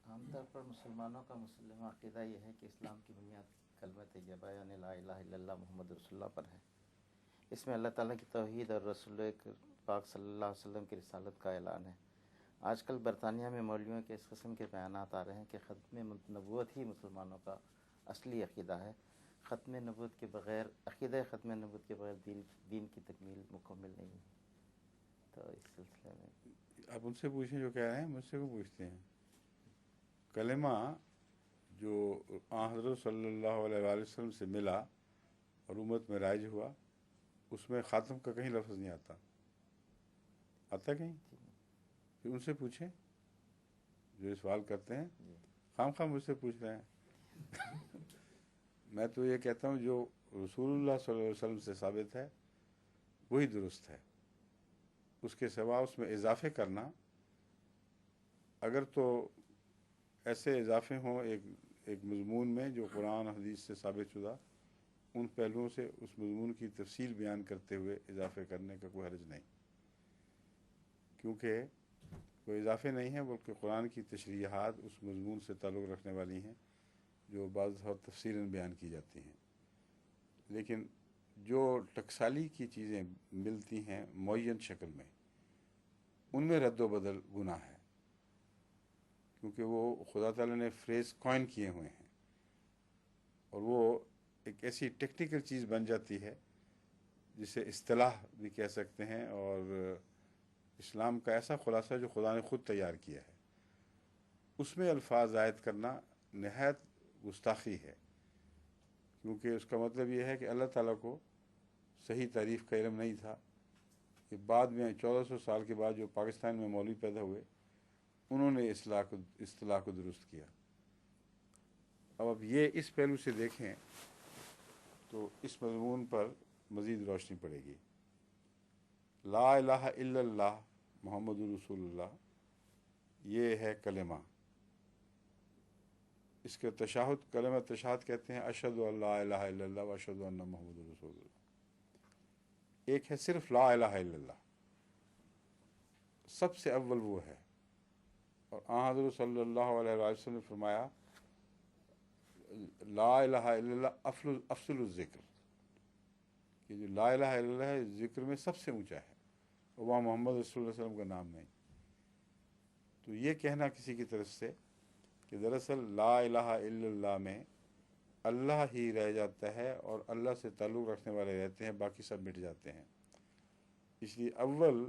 عام طور پر مسلمانوں کا مسلم عقیدہ یہ ہے کہ اسلام کی بنیاد کلمہ طیبہ یعنی لا الہ الا اللہ محمد رسول اللہ پر ہے۔ اس میں اللہ تعالیٰ کی توحید اور رسول پاک صلی اللہ علیہ وسلم کی رسالت کا اعلان ہے۔ آج کل برطانیہ میں مولویوں کے اس قسم کے بیانات آ رہے ہیں کہ ختم نبوت ہی مسلمانوں کا اصلی عقیدہ ہے۔ ختم نبوت کے بغیر عقیدہ ختم نبوت کے بغیر دین کی تکمیل مکمل نہیں ہے۔ تو اس سلسلے میں آپ ان سے پوچھیں جو کہہ رہے ہیں، مجھ سے کو پوچھتے ہیں۔ کلمہ جو حضرت صلی اللہ علیہ وآلہ وسلم سے ملا اور امت میں رائج ہوا، اس میں خاتم کا کہیں لفظ نہیں آتا کہیں؟ پھر ان سے پوچھیں جو سوال کرتے ہیں، خام مجھ سے پوچھ رہے ہیں۔ میں تو یہ کہتا ہوں جو رسول اللہ صلی اللہ علیہ وسلم سے ثابت ہے وہی درست ہے، اس کے سوا اس میں اضافے کرنا، اگر تو ایسے اضافے ہوں ایک مضمون میں جو قرآن حدیث سے ثابت شدہ، ان پہلوؤں سے اس مضمون کی تفصیل بیان کرتے ہوئے اضافے کرنے کا کوئی حرج نہیں، کیونکہ کوئی اضافے نہیں ہیں بلکہ قرآن کی تشریحات اس مضمون سے تعلق رکھنے والی ہیں جو بعض اور تفصیلاً بیان کی جاتی ہیں۔ لیکن جو ٹکسالی کی چیزیں ملتی ہیں معین شکل میں، ان میں رد و بدل گناہ ہے، کیونکہ وہ خدا تعالیٰ نے فریز کوائن کیے ہوئے ہیں اور وہ ایک ایسی ٹیکنیکل چیز بن جاتی ہے جسے اصطلاح بھی کہہ سکتے ہیں، اور اسلام کا ایسا خلاصہ جو خدا نے خود تیار کیا ہے، اس میں الفاظ عائد کرنا نہایت گستاخی ہے، کیونکہ اس کا مطلب یہ ہے کہ اللہ تعالیٰ کو صحیح تعریف کا علم نہیں تھا کہ بعد میں 1400 سال کے بعد جو پاکستان میں مولوی پیدا ہوئے انہوں نے اصطلاح کو درست کیا۔ اب یہ اس پہلو سے دیکھیں تو اس مضمون پر مزید روشنی پڑے گی۔ لا الہ الا اللہ محمد رسول اللہ، یہ ہے کلمہ۔ اس کے تشہد، کلمہ تشہد کہتے ہیں اشہد ان لا الہ الا اللہ و اشہد ان محمد رسول اللہ۔ ایک ہے صرف لا الہ الا اللہ، سب سے اول وہ ہے، اور حضرت صلی اللہ علیہ وسلم نے فرمایا لا الہ الا اللہ افضل الذکر، کہ جو لا الہ الا اللہ ہے ذکر میں سب سے اونچا ہے، اور وہاں محمد رسول اللہ علیہ وسلم کا نام نہیں۔ تو یہ کہنا کسی کی طرف سے کہ دراصل لا الہ الا اللہ میں اللہ ہی رہ جاتا ہے اور اللہ سے تعلق رکھنے والے رہتے ہیں، باقی سب مٹ جاتے ہیں، اس لیے اول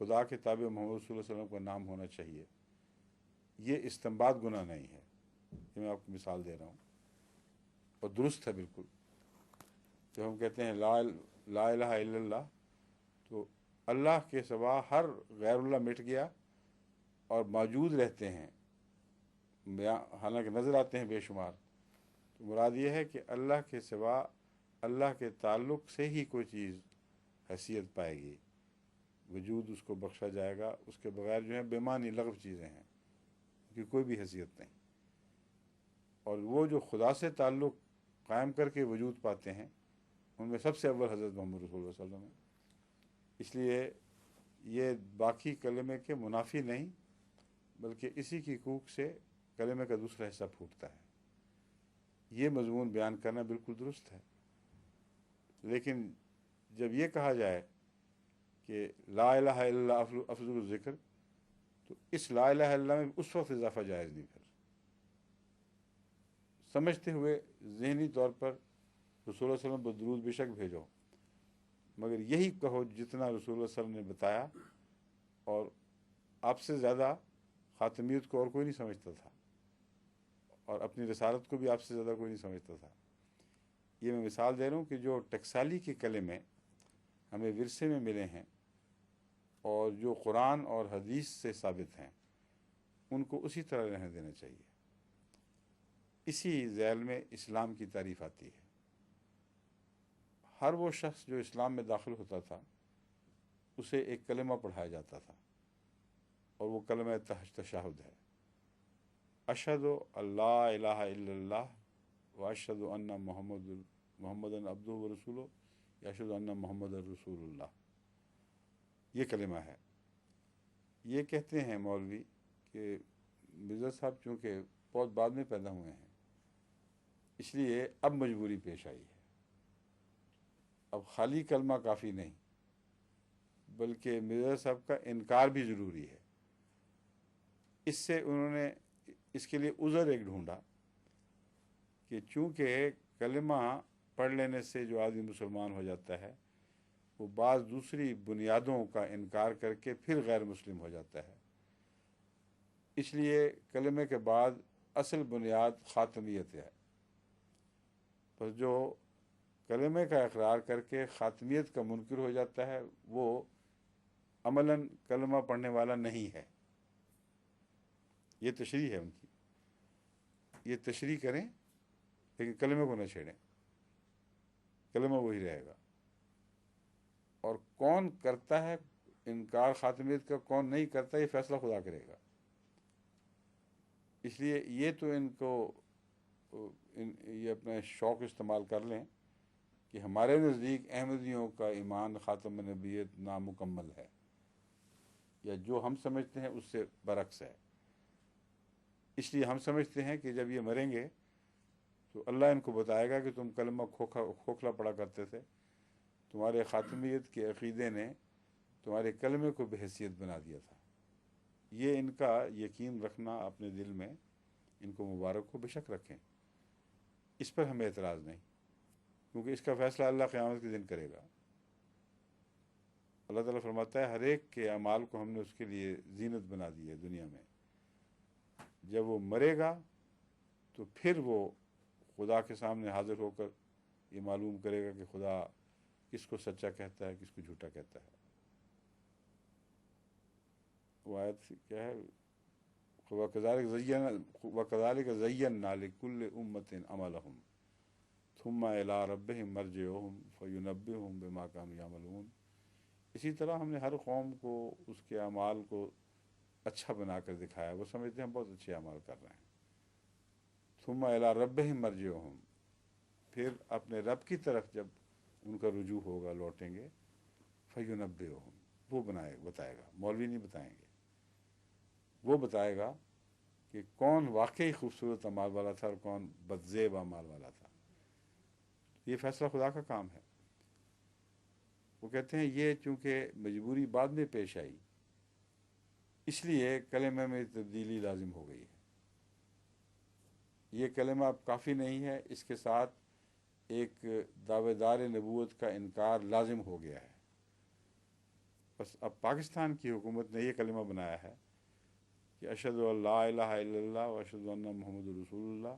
خدا کے تابع محمد رسول اللہ علیہ وسلم کا نام ہونا چاہیے۔ یہ استنباط گناہ نہیں ہے، یہ میں آپ کو مثال دے رہا ہوں، اور درست ہے بالکل۔ جب ہم کہتے ہیں لا الہ الا اللہ، تو اللہ کے سوا ہر غیر اللہ مٹ گیا اور موجود رہتے ہیں، حالانکہ نظر آتے ہیں بے شمار۔ تو مراد یہ ہے کہ اللہ کے سوا اللہ کے تعلق سے ہی کوئی چیز حیثیت پائے گی، وجود اس کو بخشا جائے گا، اس کے بغیر جو ہے بے معنی لغو چیزیں ہیں کہ کوئی بھی حیثیت نہیں۔ اور وہ جو خدا سے تعلق قائم کر کے وجود پاتے ہیں ان میں سب سے اول حضرت محمد رسول اللہ صلی اللہ علیہ وسلم ہے۔ اس لیے یہ باقی کلمے کے منافی نہیں، بلکہ اسی کی کوک سے کلمے کا دوسرا حصہ پھوٹتا ہے۔ یہ مضمون بیان کرنا بالکل درست ہے، لیکن جب یہ کہا جائے کہ لا الہ الا اللہ افضل الذکر، تو اس لا الہ الا اللہ میں اس وقت اضافہ جائز نہیں، پھر سمجھتے ہوئے ذہنی طور پر رسول اللہ صلی اللہ علیہ وسلم پر درود بے شک بھیجو، مگر یہی کہو جتنا رسول اللہ صلی اللہ علیہ وسلم نے بتایا، اور آپ سے زیادہ خاتمیت کو اور کوئی نہیں سمجھتا تھا، اور اپنی رسالت کو بھی آپ سے زیادہ کوئی نہیں سمجھتا تھا۔ یہ میں مثال دے رہا ہوں کہ جو ٹکسالی کے کلمے ہمیں ورثے میں ملے ہیں اور جو قرآن اور حدیث سے ثابت ہیں، ان کو اسی طرح رہنے دینا چاہیے۔ اسی ذیل میں اسلام کی تعریف آتی ہے۔ ہر وہ شخص جو اسلام میں داخل ہوتا تھا اسے ایک کلمہ پڑھایا جاتا تھا، اور وہ کلمہ تشہد ہے، اشہد ان لا الہ الا اللہ و اشہد ان محمد عبدہ و رسولہ، یا اشہد ان محمد رسول اللہ۔ یہ کلمہ ہے۔ یہ کہتے ہیں مولوی کہ مرزا صاحب چونکہ بہت بعد میں پیدا ہوئے ہیں، اس لیے اب مجبوری پیش آئی ہے. اب خالی کلمہ کافی نہیں، بلکہ مرزا صاحب کا انکار بھی ضروری ہے. اس سے انہوں نے اس کے لیے عذر ایک ڈھونڈا کہ چونکہ کلمہ پڑھ لینے سے جو آدمی مسلمان ہو جاتا ہے وہ بعض دوسری بنیادوں کا انکار کر کے پھر غیر مسلم ہو جاتا ہے، اس لیے کلمے کے بعد اصل بنیاد خاتمیت ہے. بس جو کلمے کا اقرار کر کے خاتمیت کا منکر ہو جاتا ہے وہ عملاً کلمہ پڑھنے والا نہیں ہے. یہ تشریح ہے ان کی، یہ تشریح کریں لیکن کلمے کو نہ چھیڑیں، کلمہ وہی رہے گا. اور کون کرتا ہے انکار خاتمیت کا، کون نہیں کرتا، یہ فیصلہ خدا کرے گا. اس لیے یہ تو ان کو یہ اپنا شوق استعمال کر لیں کہ ہمارے نزدیک احمدیوں کا ایمان خاتم نبوت نامکمل ہے، یا جو ہم سمجھتے ہیں اس سے برعکس ہے. اس لیے ہم سمجھتے ہیں کہ جب یہ مریں گے تو اللہ ان کو بتائے گا کہ تم کلمہ کھوکھلا پڑا کرتے تھے، تمہارے خاتمیت کے عقیدے نے تمہارے کلمے کو بحیثیت بنا دیا تھا. یہ ان کا یقین رکھنا اپنے دل میں، ان کو مبارک ہو، بے شک رکھیں، اس پر ہمیں اعتراض نہیں، کیونکہ اس کا فیصلہ اللہ قیامت کے دن کرے گا. اللہ تعالیٰ فرماتا ہے ہر ایک کے اعمال کو ہم نے اس کے لیے زینت بنا دی ہے دنیا میں. جب وہ مرے گا تو پھر وہ خدا کے سامنے حاضر ہو کر یہ معلوم کرے گا کہ خدا کس کو سچا کہتا ہے، کس کو جھوٹا کہتا ہے. وہ آیت کیا ہے؟ وَكَذَلِكَ زَيَّنَّا لِكُلِّ أُمَّةٍ عَمَلَهُمْ ثُمَّ إِلَىٰ رَبِّهِمْ مَرْجِعُهُمْ فَيُنَبِّئُهُم بِمَا كَانُوا يَعْمَلُونَ. اسی طرح ہم نے ہر قوم کو اس کے اعمال کو اچھا بنا کر دکھایا، وہ سمجھتے ہیں ہم بہت اچھے اعمال کر رہے ہیں. ثُمَّ إِلَىٰ رَبِّهِمْ مَرْجِعُهُم، پھر اپنے رب کی طرف جب ان کا رجوع ہوگا، لوٹیں گے، فَيُنَبِّئُهُم، وہ بتائے گا، مولوی نہیں بتائیں گے، وہ بتائے گا کہ کون واقعی خوبصورت اعمال والا تھا اور کون بدزیب اعمال والا تھا. یہ فیصلہ خدا کا کام ہے. وہ کہتے ہیں یہ چونکہ مجبوری بعد میں پیش آئی، اس لیے کلمہ میں تبدیلی لازم ہو گئی ہے. یہ کلمہ اب کافی نہیں ہے، اس کے ساتھ ایک دعوے دار نبوت کا انکار لازم ہو گیا ہے. بس اب پاکستان کی حکومت نے یہ کلمہ بنایا ہے کہ اشہد ان لا الہ الا اللہ و اشہد ان محمد رسول اللہ.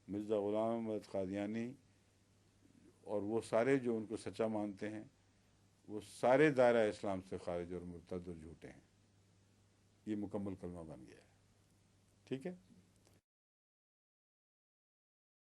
مرزا غلام احمد قادیانی اور وہ سارے جو ان کو سچا مانتے ہیں وہ سارے دائرہ اسلام سے خارج اور مرتد اور جھوٹے ہیں. یہ مکمل کلمہ بن گیا ہے. ٹھیک ہے.